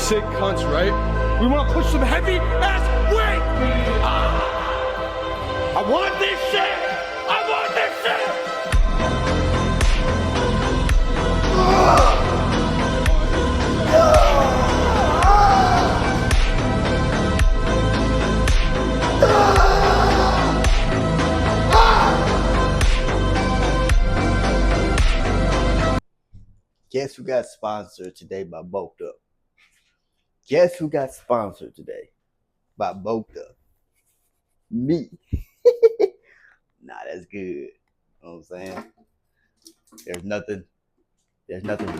sick cunts, right? We want to push some heavy ass weight. I want this shit. I want this shit. Guess who got sponsored today by Bulked Up? Guess who got sponsored today by Bulked Up? Me. Nah, that's good. You know what I'm saying? There's nothing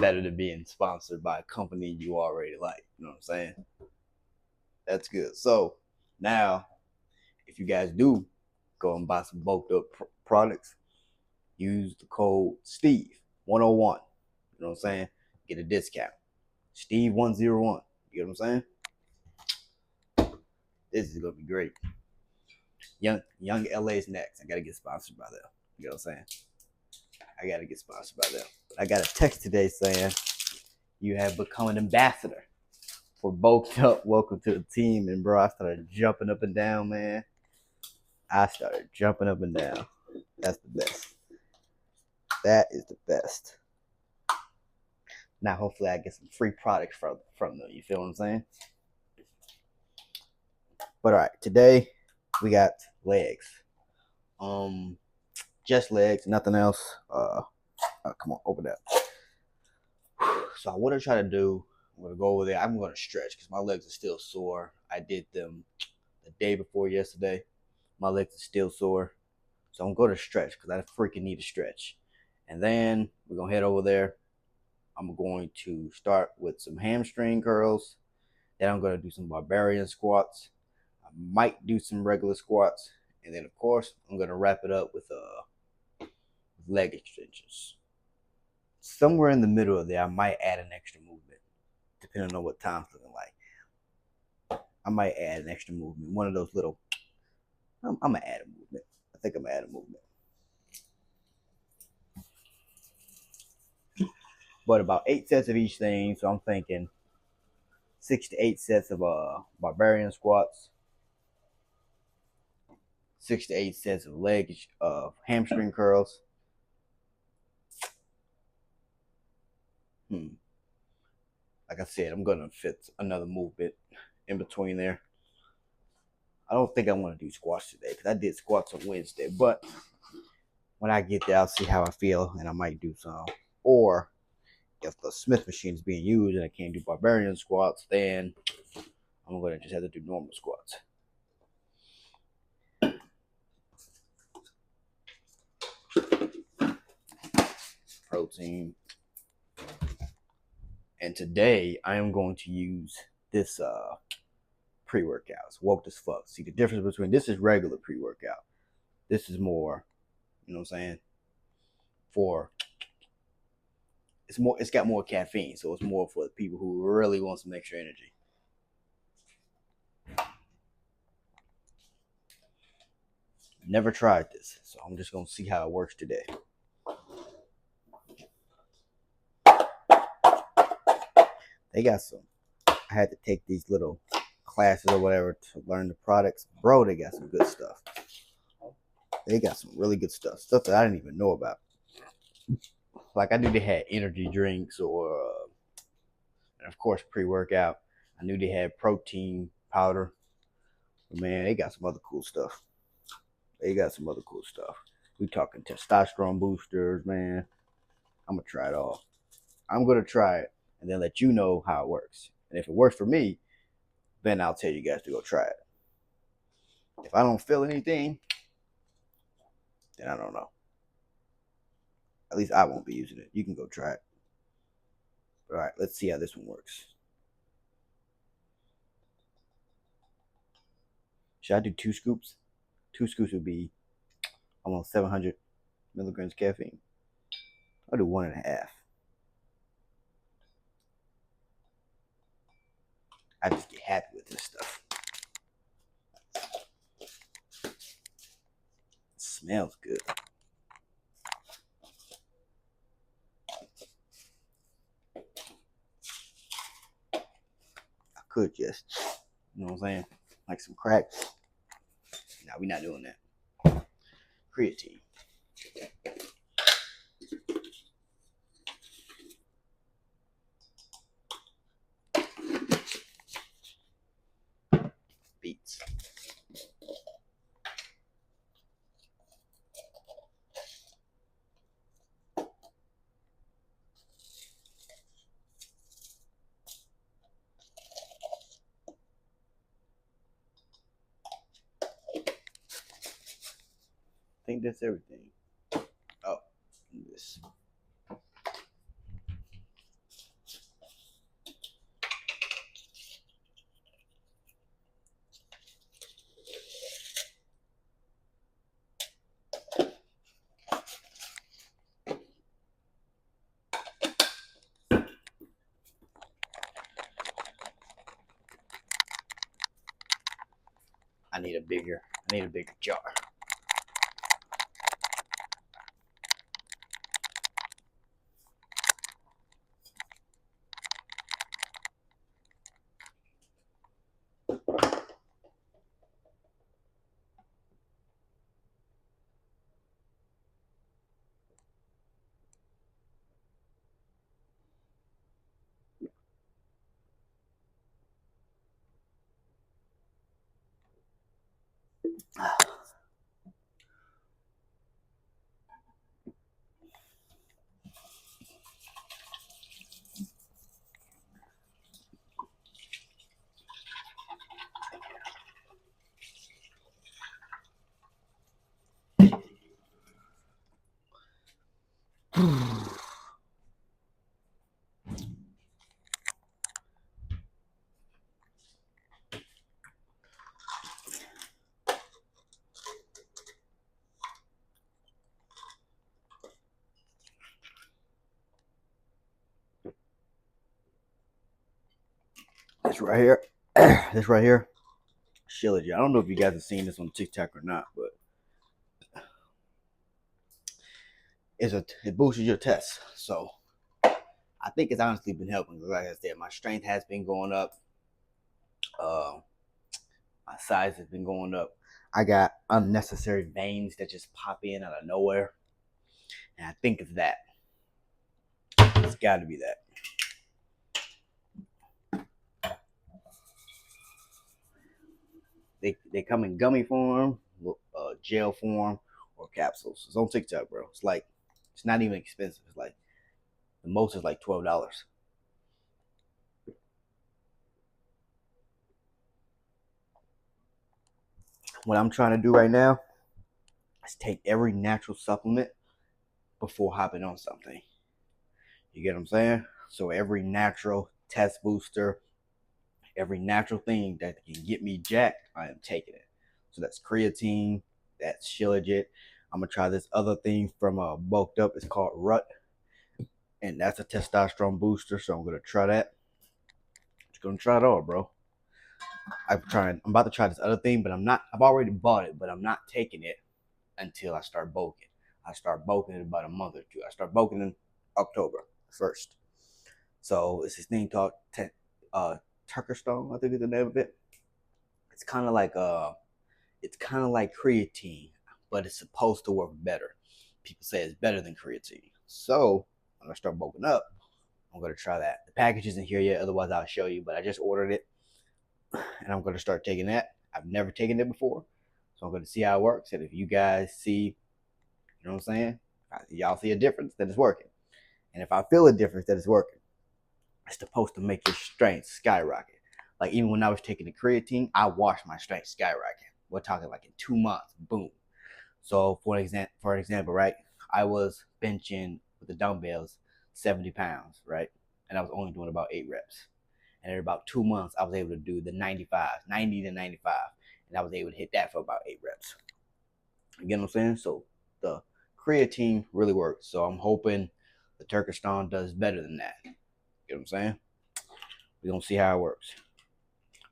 better than being sponsored by a company you already like. You know what I'm saying? That's good. So now, if you guys do go and buy some Bulked Up products, use the code Steve101. You know what I'm saying? Get a discount. Steve101. You know what I'm saying? This is gonna be great. Young LA's next. I gotta get sponsored by them. You know what I'm saying? I gotta get sponsored by them. I got a text today saying you have become an ambassador for Bulked Up. Welcome to the team. And bro, I started jumping up and down, man. I started jumping up and down. That's the best. That is the best. Now, hopefully, I get some free products from them. You feel what I'm saying? But all right, today we got legs. Just legs, nothing else. Come on, open that. So what I try to do, I'm gonna go over there. I'm gonna stretch because my legs are still sore. I did them the day before yesterday. My legs are still sore, so I'm gonna stretch because I freaking need to stretch. And then we're gonna head over there. I'm going to start with some hamstring curls. Then I'm gonna do some barbarian squats. I might do some regular squats, and then of course I'm gonna wrap it up with leg extensions. Somewhere in the middle of there, I might add an extra movement, depending on what time's looking like. I might add an extra movement. One of those little. I'm gonna add a movement. I think I'm gonna add a movement. But about 8 sets of each thing. So I'm thinking 6 to 8 sets of barbarian squats. 6 to 8 sets of hamstring curls. Like I said, I'm gonna fit another movement in between there. I don't think I want to do squats today because I did squats on Wednesday. But when I get there, I'll see how I feel, and I might do some. Or if the Smith machine is being used and I can't do barbarian squats, then I'm gonna just have to do normal squats. Protein. And today I am going to use this pre-workout. It's woke as fuck. See the difference between this is regular pre-workout. This is more, you know what I'm saying? It's got more caffeine, so it's more for the people who really want some extra energy. Never tried this, so I'm just gonna see how it works today. They got some. I had to take these little classes or whatever to learn the products. Bro, they got some good stuff. They got some really good stuff. Stuff that I didn't even know about. Like I knew they had energy drinks and of course pre-workout. I knew they had protein powder. But man, they got some other cool stuff. We talking testosterone boosters, man. I'm gonna try it all. I'm gonna try it and then let you know how it works. And if it works for me, then I'll tell you guys to go try it. If I don't feel anything, then I don't know. At least I won't be using it. You can go try it. All right, let's see how this one works. Should I do 2 scoops? 2 scoops would be almost 700 milligrams caffeine. I'll do 1.5. I just get happy with this stuff. It smells good. could just, you know what I'm saying, like some crack. Nah, we not doing that. Creatine. Beats. I think that's everything. Oh, this. I need a bigger jar. This right here, this right here, Shilajit. I don't know if you guys have seen this on TikTok or not, but it boosts your tests. So I think it's honestly been helping. Like I said, my strength has been going up. My size has been going up. I got unnecessary veins that just pop in out of nowhere, and I think it's that. It's got to be that. They come in gummy form, gel form, or capsules. It's on TikTok, bro. It's not even expensive. It's like the most is like $12. What I'm trying to do right now is take every natural supplement before hopping on something. You get what I'm saying? So every natural test booster, every natural thing that can get me jacked, I am taking it. So that's creatine, that's Shilajit. I'm gonna try this other thing from Bulked Up. It's called Rut, and that's a testosterone booster. So I'm gonna try that. Just gonna try it all, bro. I'm about to try this other thing, but I'm not. I've already bought it, but I'm not taking it until I start bulking. I start bulking in about a month or two. I start bulking in October 1st. So it's this thing called Turkestone, I think is the name of it. It's kind of like creatine, but it's supposed to work better. People say it's better than creatine. So when I start bulking up, I'm gonna try that. The package isn't here yet, otherwise I'll show you. But I just ordered it, and I'm gonna start taking that. I've never taken it before, so I'm gonna see how it works. And if you guys see, you know what I'm saying, y'all see a difference, then it's working. And if I feel a difference, that it's working. It's supposed to make your strength skyrocket. Like even when I was taking the creatine, I watched my strength skyrocket. We're talking like in 2 months, boom. So for example, right, I was benching with the dumbbells 70 pounds, right, and I was only doing about 8 reps. And in about 2 months, I was able to do the 90 to 95, and I was able to hit that for about 8 reps. You get what I'm saying? So the creatine really works. So I'm hoping the Turkestan does better than that. You get what I'm saying? We're gonna see how it works.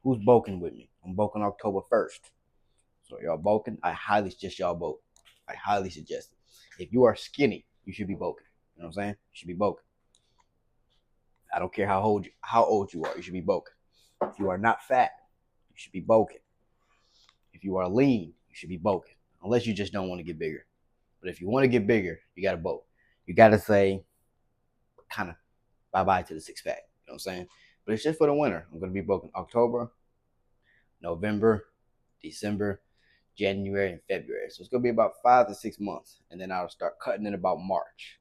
Who's bulking with me? I'm bulking October 1st. So y'all bulking, I highly suggest y'all bulk. I highly suggest it. If you are skinny, you should be bulking. You know what I'm saying? You should be bulking. I don't care how old you are, you should be bulking. If you are not fat, you should be bulking. If you are lean, you should be bulking. Unless you just don't want to get bigger. But if you want to get bigger, you got to bulk. You got to say, kind of, bye-bye to the six-pack. You know what I'm saying? But it's just for the winter. I'm going to be bulking October, November, December, January, and February. So it's going to be about 5 to 6 months. And then I'll start cutting in about March.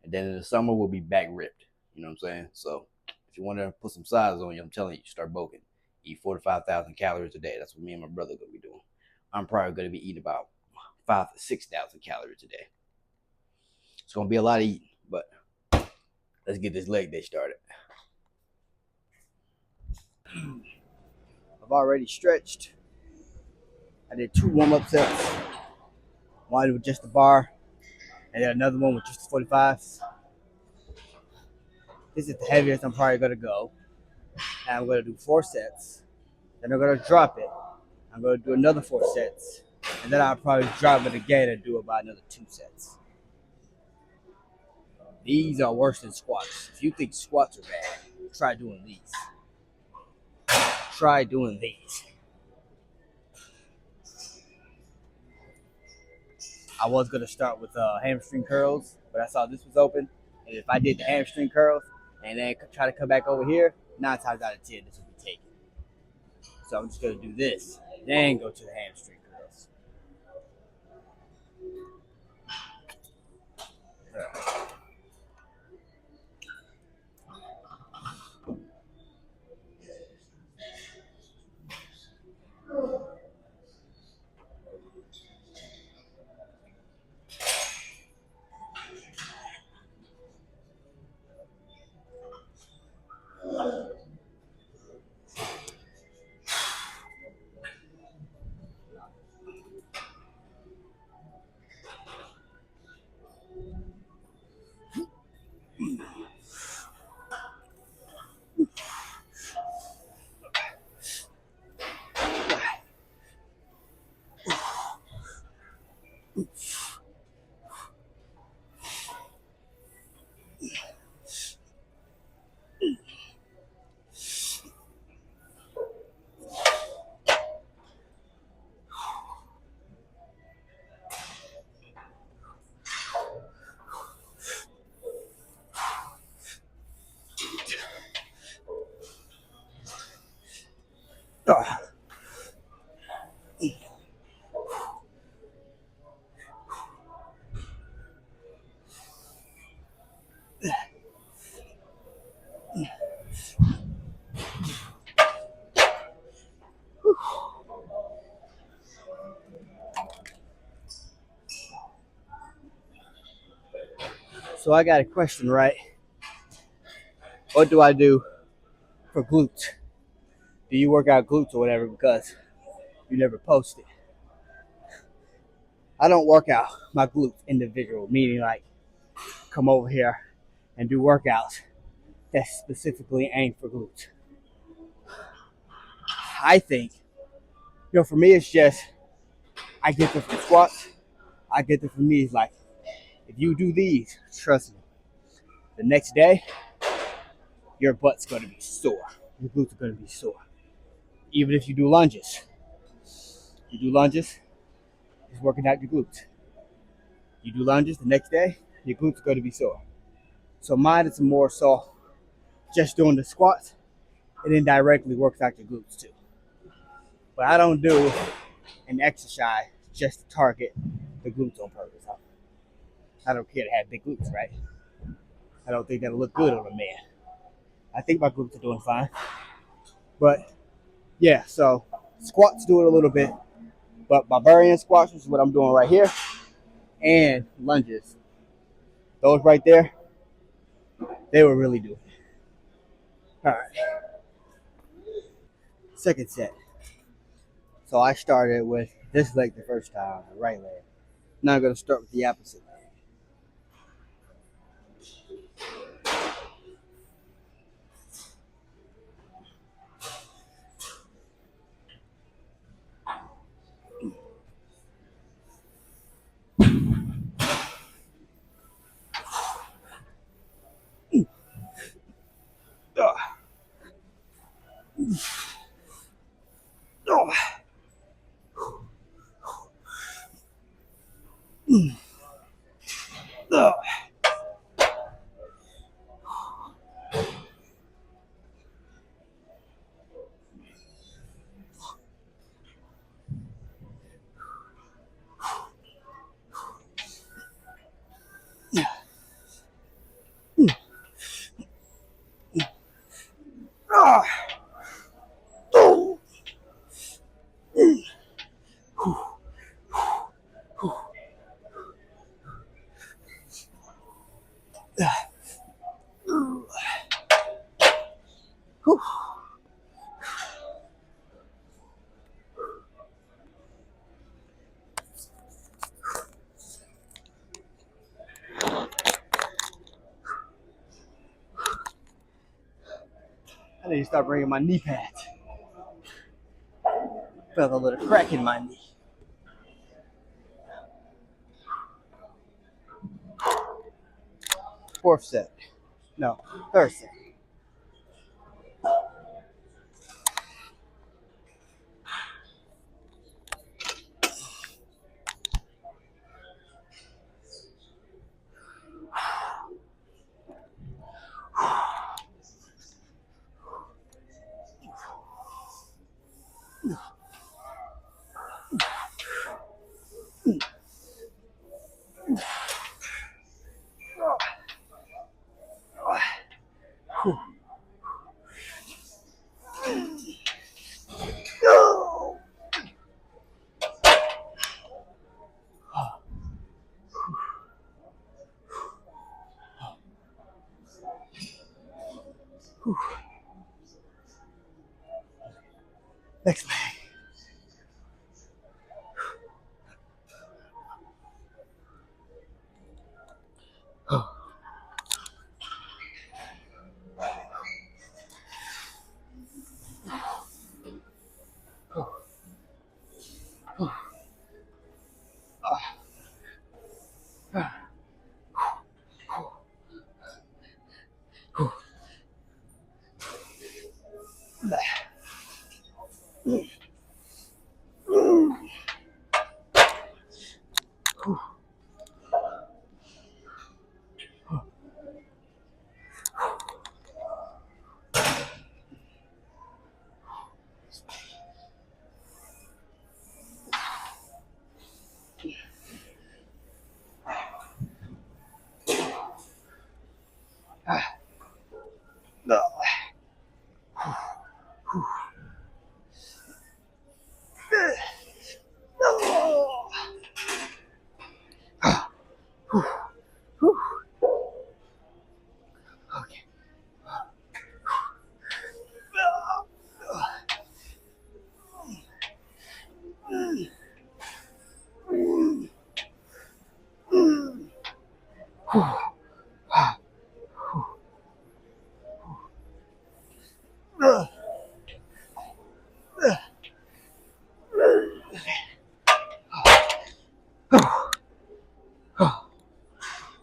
And then in the summer, we'll be back ripped. You know what I'm saying? So if you want to put some size on you, I'm telling you, start bulking. Eat 4 to 5,000 calories a day. That's what me and my brother are going to be doing. I'm probably going to be eating about 5 to 6,000 calories a day. It's going to be a lot of eating, but let's get this leg day started. I've already stretched. I did 2 warm-up sets. One with just the bar, and then another one with just the 45s. This is the heaviest I'm probably gonna go. And I'm gonna do 4 sets. Then I'm gonna drop it. I'm gonna do another 4 sets. And then I'll probably drop it again and do about another 2 sets. These are worse than squats. If you think squats are bad, try doing these. Try doing these. I was gonna start with hamstring curls, but I saw this was open, and if I did the hamstring curls and then try to come back over here, 9 times out of 10 this would be taken. So I'm just gonna do this, then go to the hamstring curls. So I got a question, right? What do I do for glutes? Do you work out glutes or whatever? Because you never post it. I don't work out my glutes individual, meaning like come over here and do workouts that's specifically aimed for glutes. I think, for me it's just I get them from squats. I get them from these. Like if you do these, trust me, the next day your butt's gonna be sore. Your glutes are gonna be sore. Even if you do lunges. It's working out your glutes. You do lunges the next day, your glutes are going to be sore. So mine is more so just doing the squats, and then directly works out your glutes too. But I don't do an exercise just to target the glutes on purpose. I don't care to have big glutes, right? I don't think that'll look good on a man. I think my glutes are doing fine. But yeah, so squats do it a little bit. But barbarian squats, which is what I'm doing right here, and lunges, those right there, they will really do it. All right. Second set. So I started with this leg the first time, the right leg. Now I'm going to start with the opposite leg. Oh. Oh. Ah. Oh. I need to start bringing my knee pads. Felt a little crack in my knee. Fourth set. No, third set. Next leg.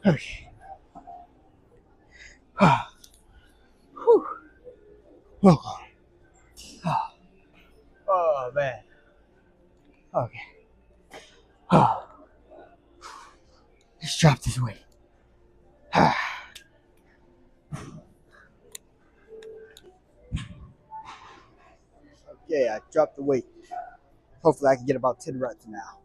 Okay. Okay. Oh man. Okay. Let's drop this weight. Okay, I dropped the weight. Hopefully I can get about 10 reps now.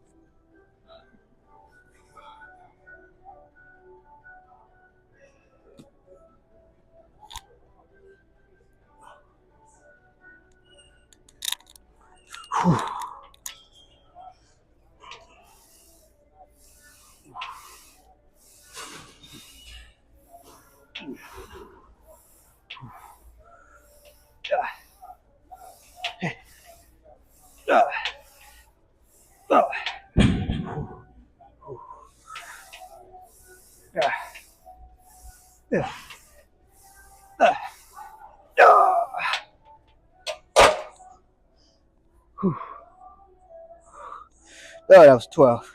Whew. Oh, that was 12.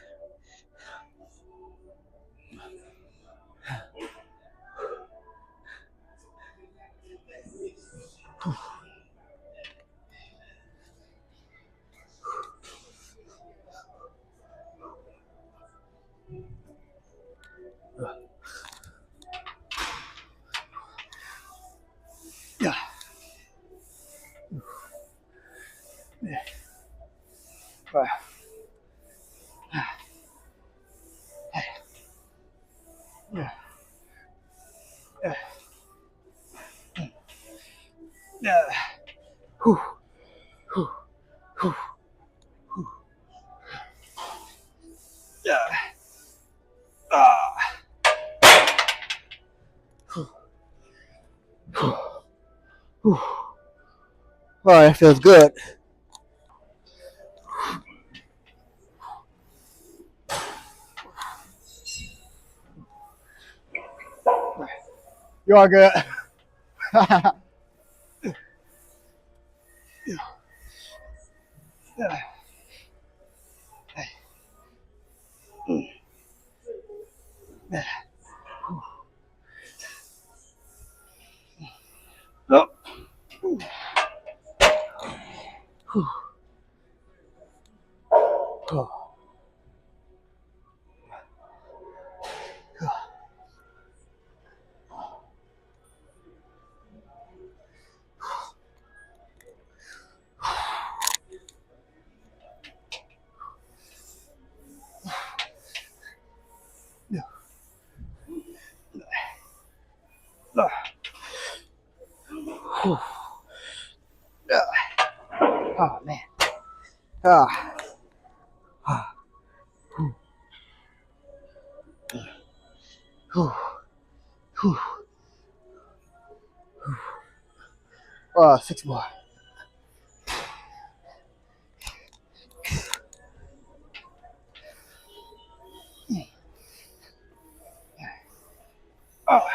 All right, feels good. You are good. Oh man. Ah. Oh, 6 more. Oh.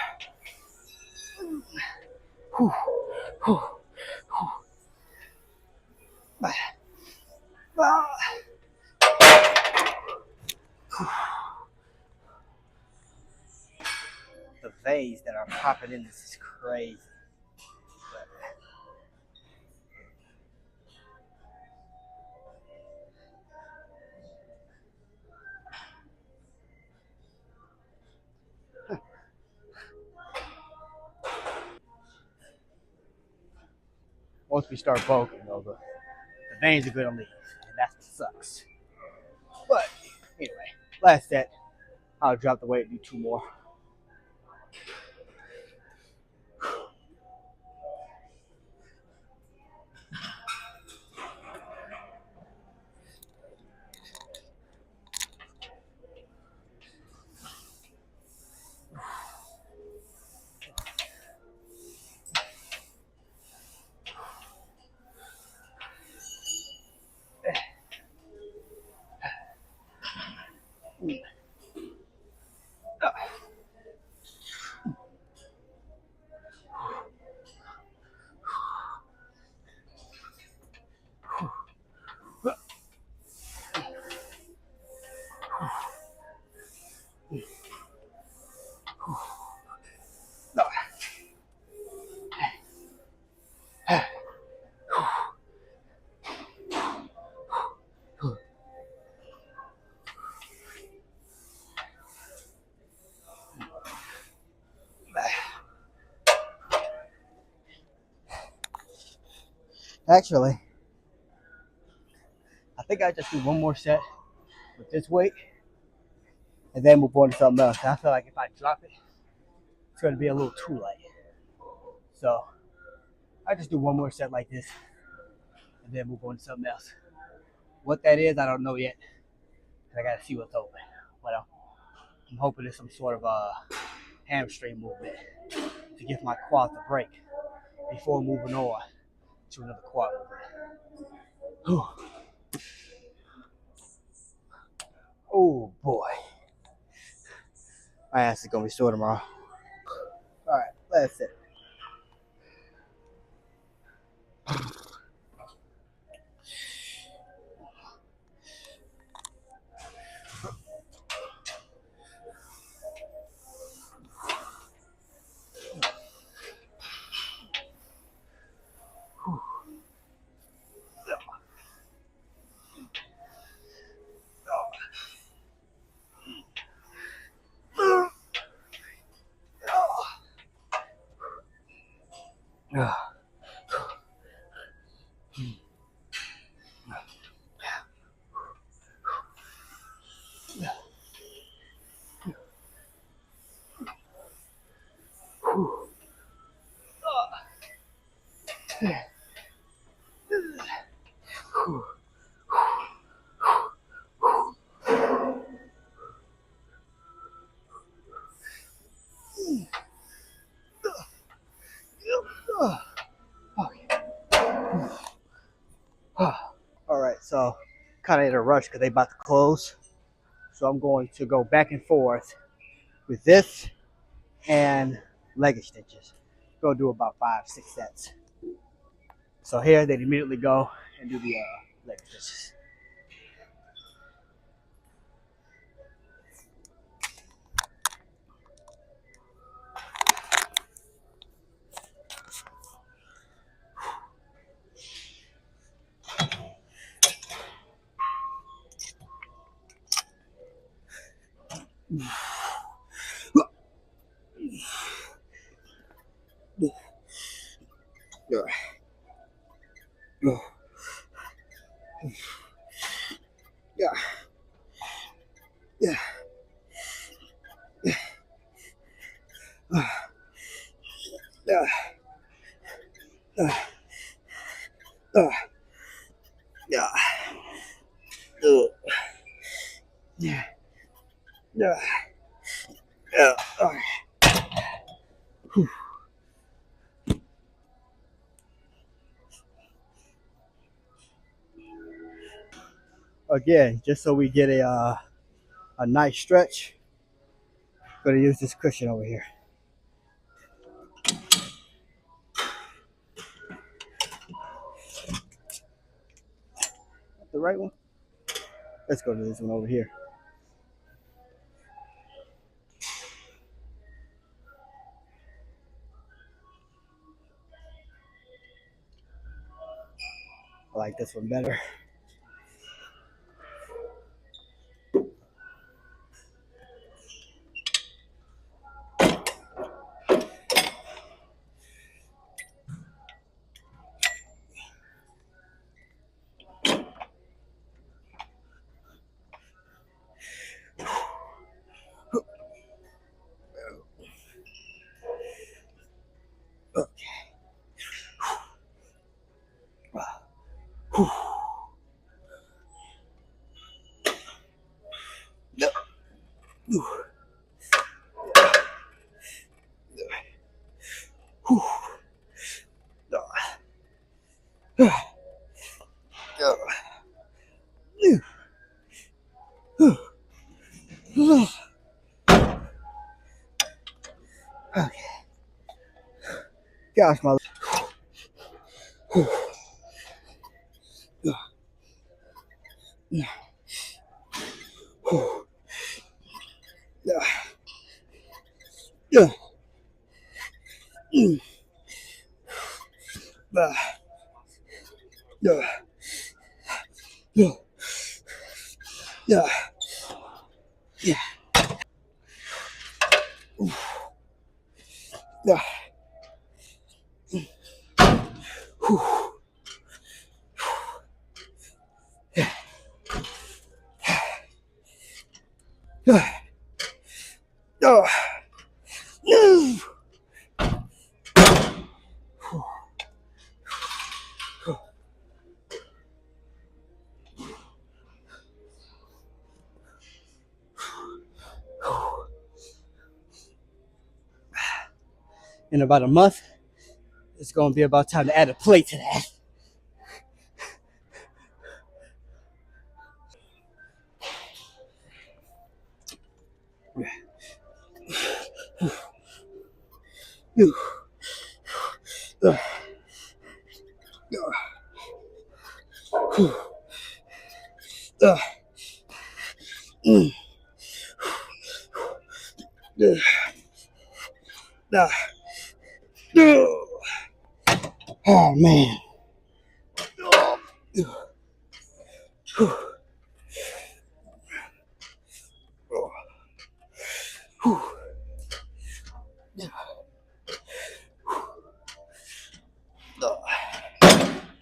The veins that are popping in this is crazy. Once we start bulking, though, the veins are gonna leave, and that's what sucks. But anyway, last set. I'll drop the weight and do 2 more. Actually, I think I just do 1 more set with this weight and then move on to something else. I feel like if I drop it, it's going to be a little too light. So I just do 1 more set like this and then move on to something else. What that is, I don't know yet. I got to see what's open. But I'm hoping it's some sort of a hamstring movement to give my quads a break before moving on to another quad movement. Oh boy. My ass is going to be sore tomorrow. All right, that's it. All right, so kind of in a rush because they about to close. So I'm going to go back and forth with this and leg extensions. Go do about 5-6 sets. So here they'd immediately go and do the leg extensions. Again, just so we get a nice stretch, I'm gonna use this cushion over here. The right one? Let's go to this one over here. I like this one better. Gosh, my. In about a month, it's going to be about time to add a plate to that. Oh man.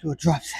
Do a drop set.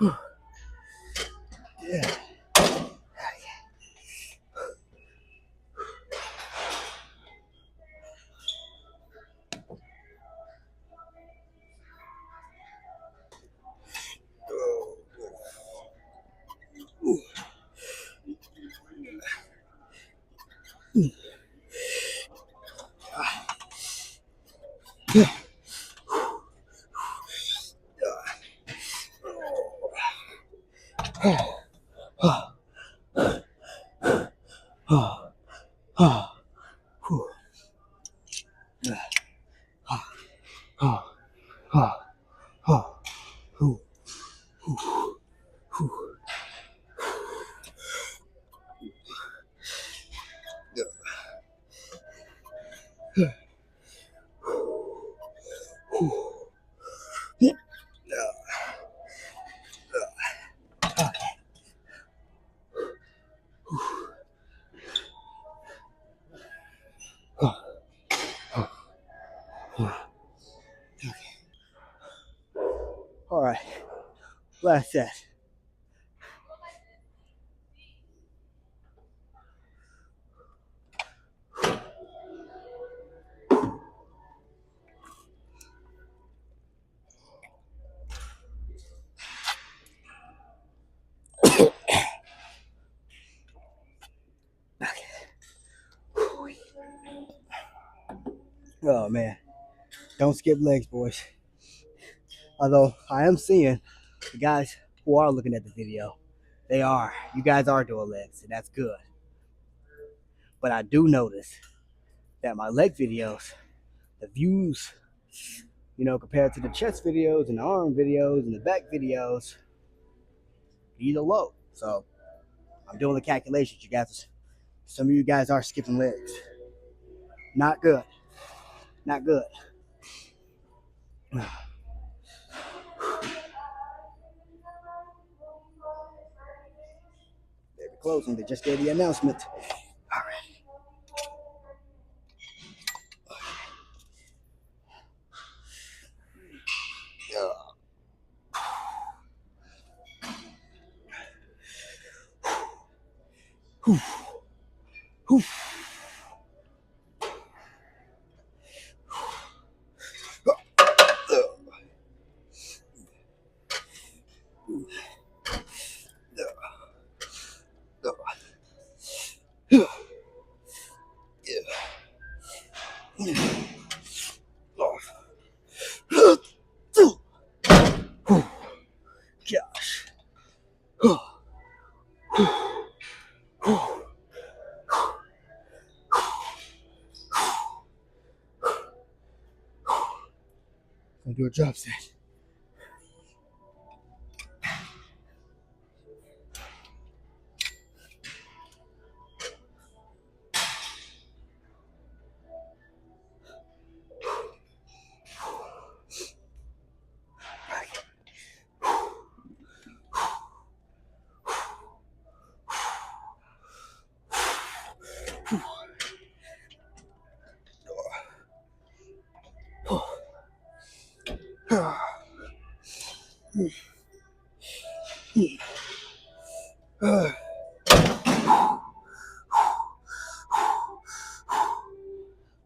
Yeah. All right, last set. Oh man, don't skip legs, boys. Although I am seeing the guys who are looking at the video, you guys are doing legs, and that's good. But I do notice that my leg videos, the views, compared to the chest videos and the arm videos and the back videos, these are low. So I'm doing the calculations. Some of you guys are skipping legs. Not good. Not good. They're closing. They just gave the announcement. All right. Gosh. Gonna do a drop set.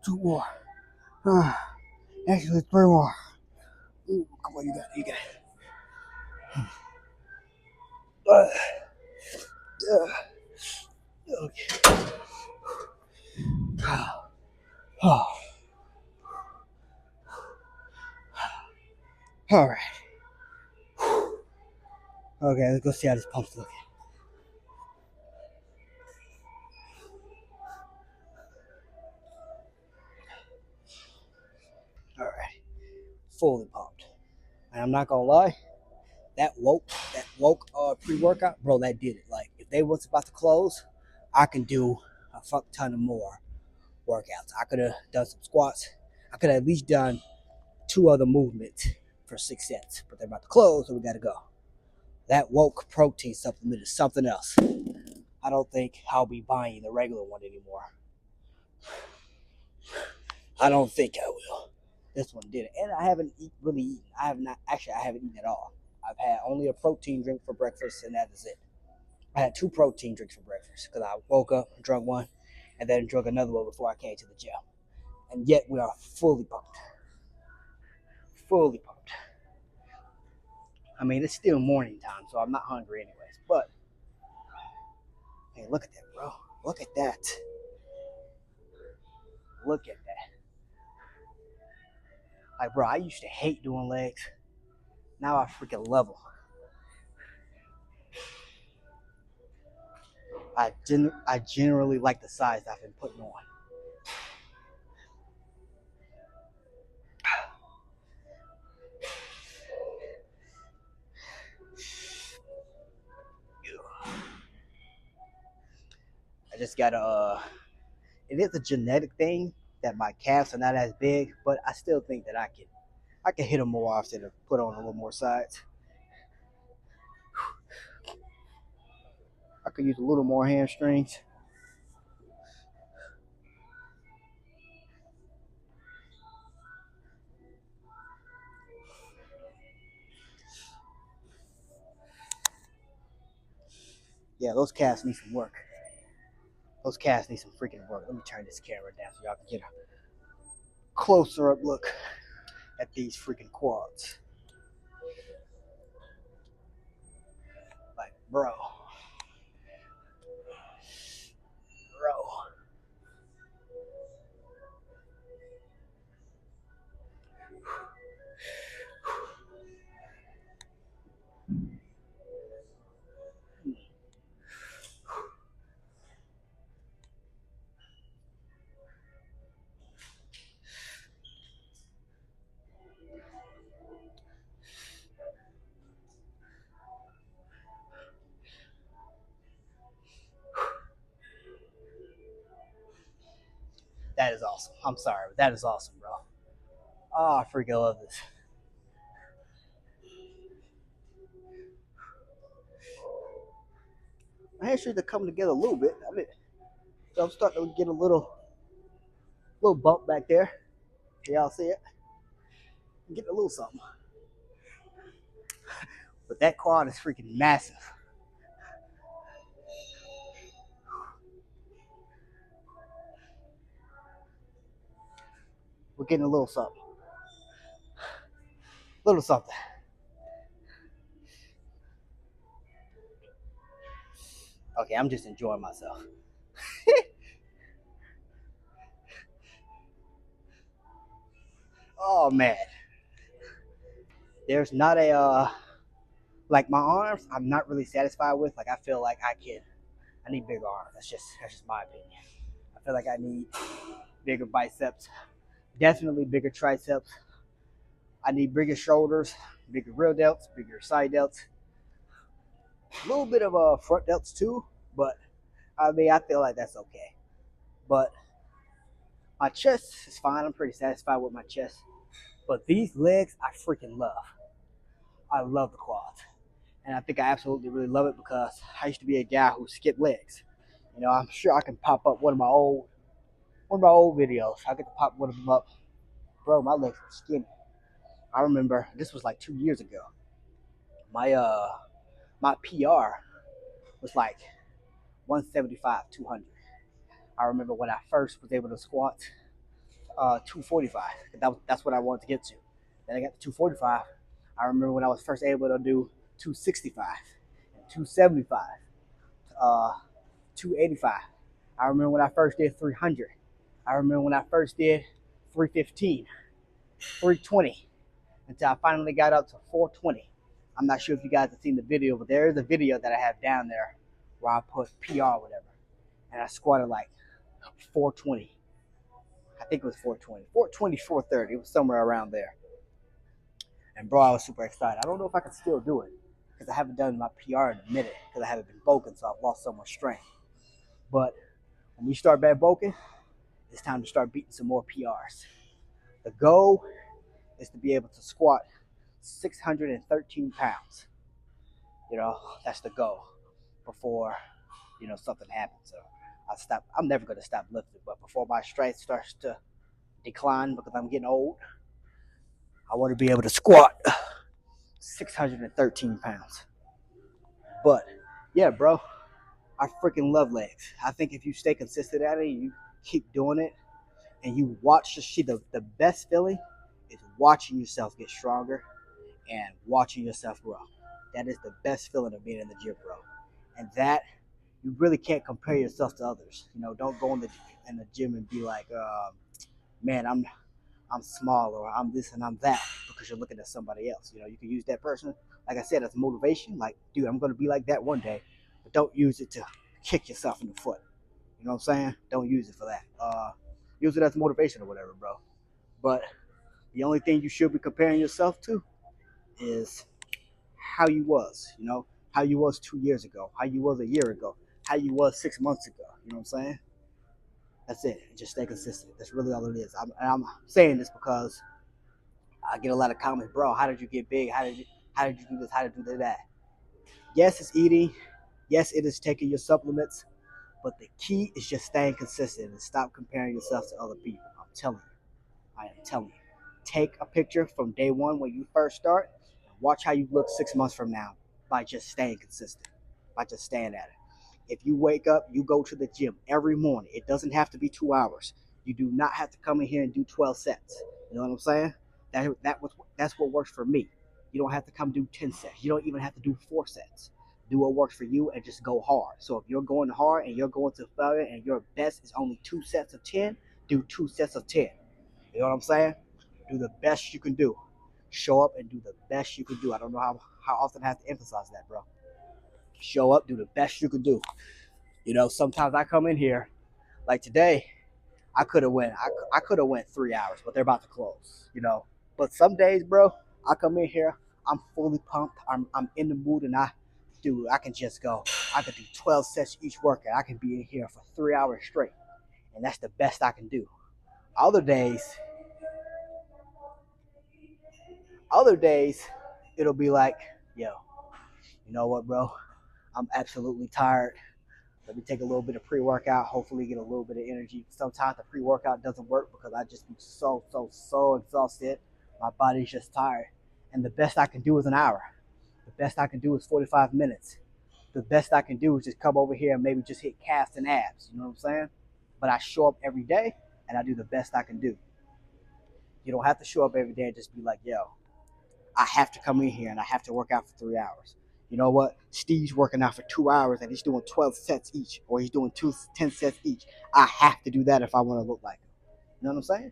Two more. Actually, three more. Ooh, come on, you got it. You got it. Okay. All right. Okay, let's go see how this pump's looking. All right, fully pumped. And I'm not gonna lie, that woke pre-workout, bro, that did it. Like, if they was about to close, I can do a fuck ton of more workouts. I could have done some squats. I could have at least done 2 other movements for 6 sets, but they're about to close, so we gotta go. That woke protein supplement is something else. I don't think I'll be buying the regular one anymore. I don't think I will. This one did it, and I haven't really eaten. I haven't eaten at all. I've had only a protein drink for breakfast, and that is it. I had 2 protein drinks for breakfast because I woke up, drank one, and then drank another one before I came to the gym. And yet we are fully pumped. Fully pumped. I mean, it's still morning time, so I'm not hungry anyways. But, hey, look at that, bro. Look at that. Look at that. Like, bro, I used to hate doing legs. Now I freaking love them. I generally like the size I've been putting on. I just gotta it is a genetic thing that my calves are not as big, but I still think that I can hit them more often and put on a little more size. I could use a little more hamstrings. Yeah, those calves need some work. Those calves need some freaking work. Let me turn this camera down so y'all can get a closer up look at these freaking quads. Like, bro. That is awesome. I'm sorry, but that is awesome, bro. Oh, I freaking love this. My hamstrings are coming together a little bit. I mean, so I'm starting to get a little bump back there. Can y'all see it? I'm getting a little something. But that quad is freaking massive. We're getting a little something. Little something. Okay, I'm just enjoying myself. Oh man. There's not a like my arms, I'm not really satisfied with. Like I feel like I need bigger arms. That's just my opinion. I feel like I need bigger biceps, definitely bigger triceps. I need bigger shoulders, bigger rear delts, bigger side delts, a little bit of front delts too. But I mean, I feel like that's okay. But my chest is fine. I'm pretty satisfied with my chest. But these legs, I freaking love. I love the quads. And I think I absolutely really love it because I used to be a guy who skipped legs. You know, I'm sure I can pop up one of my old videos. I get to pop one of them up. Bro, my legs were skinny. I remember this was like 2 years ago. My PR was like 175, 200. I remember when I first was able to squat 245. That's what I wanted to get to. Then I got to 245. I remember when I was first able to do 265, 275, 285. I remember when I first did 300. I remember when I first did 315, 320, until I finally got up to 420. I'm not sure if you guys have seen the video, but there is a video that I have down there where I put PR or whatever, and I squatted like 420. I think it was 420, 420, 430. It was somewhere around there. And bro, I was super excited. I don't know if I can still do it because I haven't done my PR in a minute because I haven't been bulking, so I've lost so much strength. But when we start back bulking, it's time to start beating some more PRs. The goal is to be able to squat 613 pounds. You know, that's the goal before, something happens. So I'm never going to stop lifting, but before my strength starts to decline because I'm getting old, I want to be able to squat 613 pounds. But yeah, bro, I freaking love legs. I think if you stay consistent at it, you keep doing it, and you watch the best feeling is watching yourself get stronger and watching yourself grow. That is the best feeling of being in the gym, bro. And that you really can't compare yourself to others. You know, don't go in the gym and be like, man, I'm small or I'm this and I'm that because you're looking at somebody else. You know, you can use that person, like I said, as motivation. Like, dude, I'm gonna be like that one day, but don't use it to kick yourself in the foot. You know what I'm saying? Don't use it for that. Use it as motivation or whatever, bro. But the only thing you should be comparing yourself to is how you was. You know, how you was 2 years ago, how you was a year ago, how you was 6 months ago. You know what I'm saying? That's it. Just stay consistent. That's really all it is. I'm saying this because I get a lot of comments, bro. How did you get big? How did you do this? How did you do that? Yes, it's eating. Yes, it is taking your supplements. But the key is just staying consistent and stop comparing yourself to other people. I'm telling you. I am telling you. Take a picture from day one when you first start and watch how you look 6 months from now by just staying consistent, by just staying at it. If you wake up, you go to the gym every morning. It doesn't have to be 2 hours. You do not have to come in here and do 12 sets. You know what I'm saying? That's what works for me. You don't have to come do 10 sets. You don't even have to do 4 sets. Do what works for you and just go hard. So if you're going hard and you're going to failure and your best is only 2 sets of 10, do 2 sets of 10. You know what I'm saying? Do the best you can do. Show up and do the best you can do. I don't know how often I have to emphasize that, bro. Show up, do the best you can do. You know, sometimes I come in here, like today, I could have went 3 hours, but they're about to close. You know, but some days, bro, I come in here, I'm fully pumped, I'm in the mood, and I can just go. I could do 12 sets each workout. I can be in here for 3 hours straight, and that's the best I can do. Other days, other days, it'll be like, yo, you know what, bro? I'm absolutely tired. Let me take a little bit of pre-workout, hopefully get a little bit of energy. Sometimes the pre-workout doesn't work because I just be so exhausted. My body's just tired. And the best I can do is an hour. The best I can do is 45 minutes. The best I can do is just come over here and maybe just hit calves and abs. You know what I'm saying? But I show up every day and I do the best I can do. You don't have to show up every day and just be like, yo, I have to come in here and I have to work out for 3 hours. You know what? Steve's working out for 2 hours and he's doing 12 sets each, or he's doing 10 sets each. I have to do that if I want to look like him. You know what I'm saying?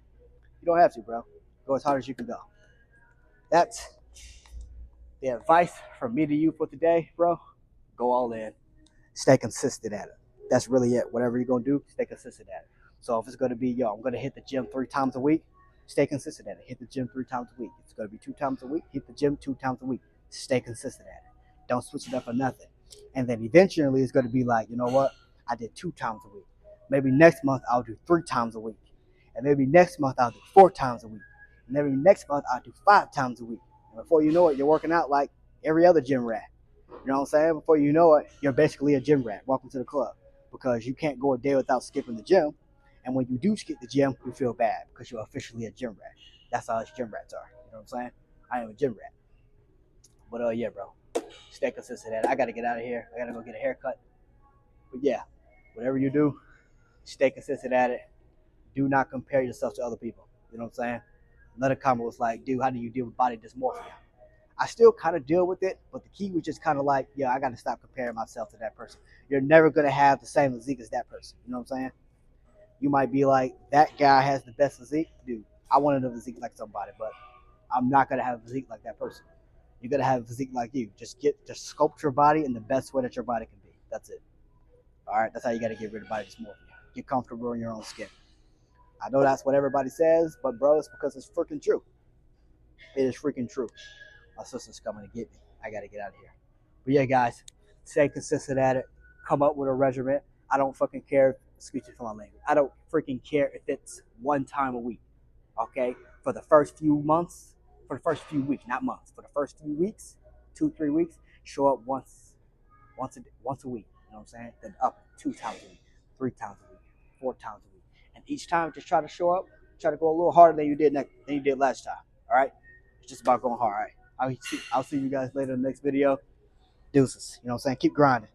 You don't have to, bro. Go as hard as you can go. That's the advice from me to you for today, bro. Go all in. Stay consistent at it. That's really it. Whatever you're going to do, stay consistent at it. So if it's going to be, yo, I'm going to hit the gym 3 times a week, stay consistent at it. Hit the gym 3 times a week. It's going to be 2 times a week. Hit the gym 2 times a week. Stay consistent at it. Don't switch it up for nothing. And then eventually it's going to be like, you know what? I did 2 times a week. Maybe next month I'll do 3 times a week. And maybe next month I'll do 4 times a week. And maybe next month I'll do 5 times a week. And before you know it, you're working out like every other gym rat. You know what I'm saying? Before you know it, you're basically a gym rat. Welcome to the club. Because you can't go a day without skipping the gym. And when you do skip the gym, you feel bad because you're officially a gym rat. That's how us gym rats are. You know what I'm saying? I am a gym rat. But yeah, bro. Stay consistent at it. I got to get out of here. I got to go get a haircut. But yeah, whatever you do, stay consistent at it. Do not compare yourself to other people. You know what I'm saying? Another comment was like, dude, how do you deal with body dysmorphia? I still kind of deal with it, but the key was just kind of like, yeah, I got to stop comparing myself to that person. You're never going to have the same physique as that person. You know what I'm saying? You might be like, that guy has the best physique. Dude, I wanted a physique like somebody, but I'm not going to have a physique like that person. You're going to have a physique like you. Just sculpt your body in the best way that your body can be. That's it. All right? That's how you got to get rid of body dysmorphia. Get comfortable in your own skin. I know that's what everybody says, but bro, it's because it's freaking true. It is freaking true. My sister's coming to get me. I got to get out of here. But yeah, guys, stay consistent at it. Come up with a regimen. I don't fucking care. Excuse me for my language. I don't freaking care if it's 1 time a week. Okay? For the first few months, for the first few weeks, not months, for the first few weeks, 2-3 weeks, show up once a week. You know what I'm saying? Then up 2 times a week, 3 times a week, 4 times a week. And each time just try to show up, try to go a little harder than you did last time. All right? It's just about going hard, all right? I'll see you guys later in the next video. Deuces. You know what I'm saying? Keep grinding.